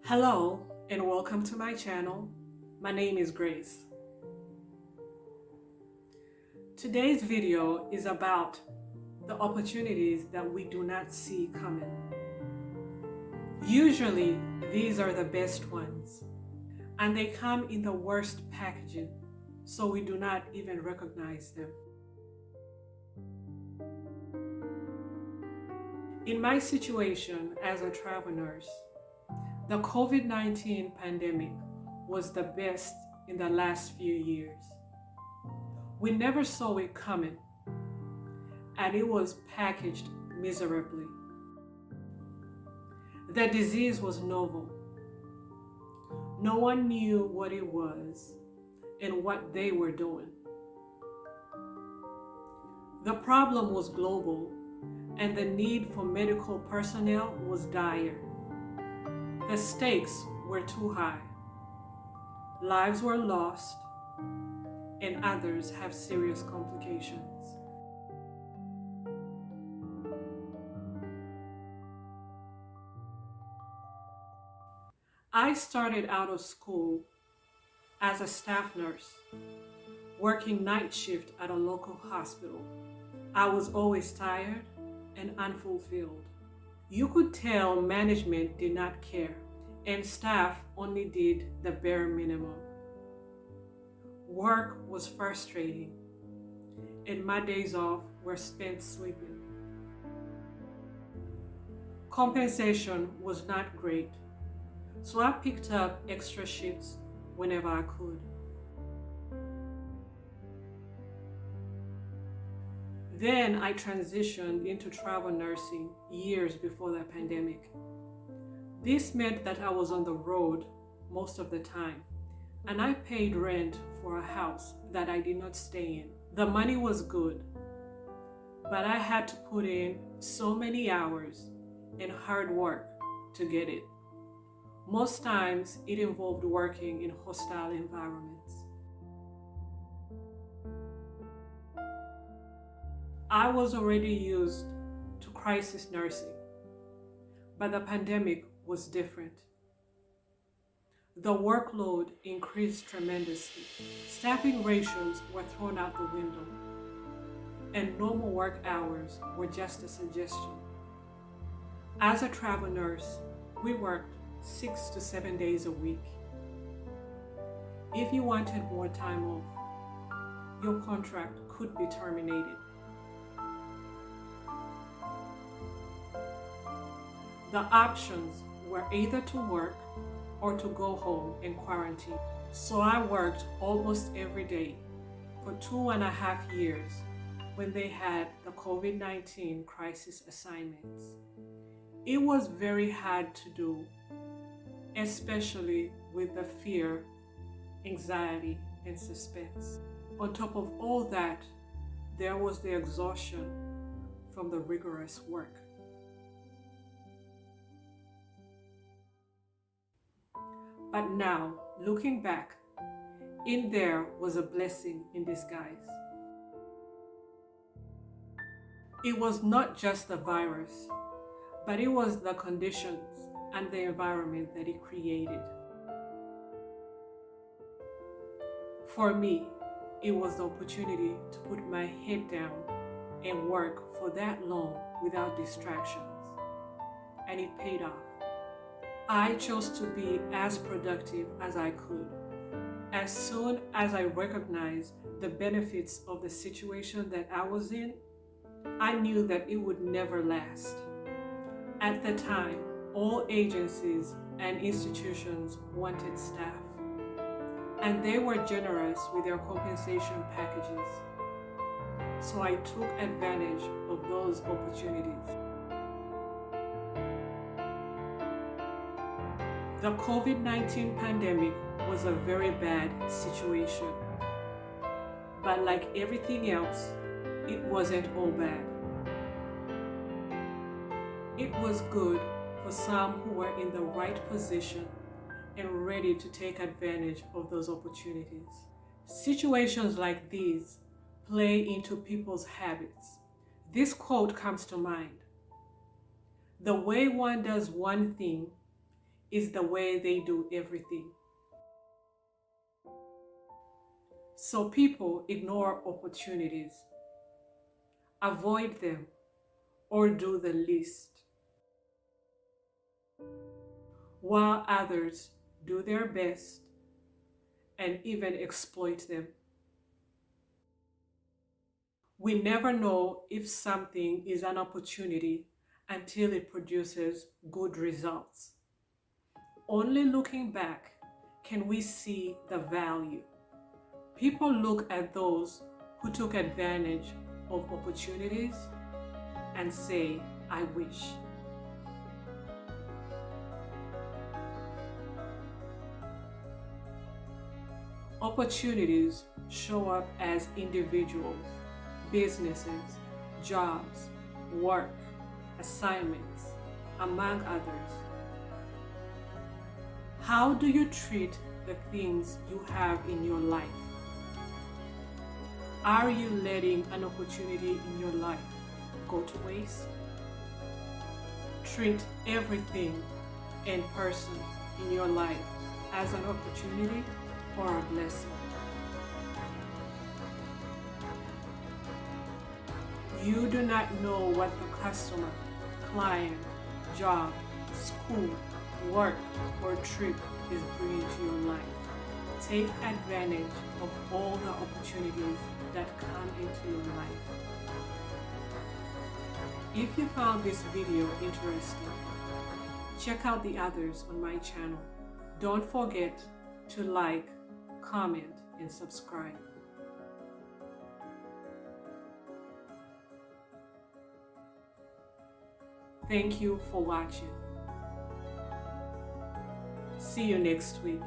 Hello and welcome to my channel. My name is Grace. Today's video is about the opportunities that we do not see coming. Usually, these are the best ones, and they come in the worst packaging, so we do not even recognize them. In my situation as a travel nurse, the COVID-19 pandemic was the best in the last few years. We never saw it coming, and it was packaged miserably. The disease was novel. No one knew what it was and what they were doing. The problem was global, and the need for medical personnel was dire. The stakes were too high. Lives were lost, and others have serious complications. I started out of school as a staff nurse, working night shift at a local hospital. I was always tired and unfulfilled. You could tell management did not care, and staff only did the bare minimum. Work was frustrating, and my days off were spent sleeping. Compensation was not great, so I picked up extra shifts whenever I could. Then I transitioned into travel nursing years before the pandemic. This meant that I was on the road most of the time, and I paid rent for a house that I did not stay in. The money was good, but I had to put in so many hours and hard work to get it. Most times it involved working in hostile environments. I was already used to crisis nursing, but the pandemic was different. The workload increased tremendously. Staffing ratios were thrown out the window, and normal work hours were just a suggestion. As a travel nurse, we worked 6 to 7 days a week. If you wanted more time off, your contract could be terminated. The options were either to work or to go home and quarantine. So I worked almost every day for 2.5 years when they had the COVID-19 crisis assignments. It was very hard to do, especially with the fear, anxiety, and suspense. On top of all that, there was the exhaustion from the rigorous work. But now, looking back, in there was a blessing in disguise. It was not just the virus, but it was the conditions and the environment that it created. For me, it was the opportunity to put my head down and work for that long without distractions, and it paid off. I chose to be as productive as I could. As soon as I recognized the benefits of the situation that I was in, I knew that it would never last. At the time, all agencies and institutions wanted staff, and they were generous with their compensation packages. So I took advantage of those opportunities. The COVID-19 pandemic was a very bad situation, but like everything else, it wasn't all bad. It was good for some who were in the right position and ready to take advantage of those opportunities. Situations like these play into people's habits. This quote comes to mind: "The way one does one thing is the way they do everything. So people ignore opportunities, avoid them, or do the least, while others do their best and even exploit them. We never know if something is an opportunity until it produces good results. Only looking back can we see the value. People look at those who took advantage of opportunities and say, I wish. Opportunities show up as individuals, businesses, jobs, work, assignments, among others. How do you treat the things you have in your life? Are you letting an opportunity in your life go to waste? Treat everything and person in your life as an opportunity or a blessing. You do not know what the customer, client, job, school, work, or trip is bringing to your life. Take advantage of all the opportunities that come into your life. If you found this video interesting, check out the others on my channel. Don't forget to like, comment, and subscribe. Thank you for watching. See you next week.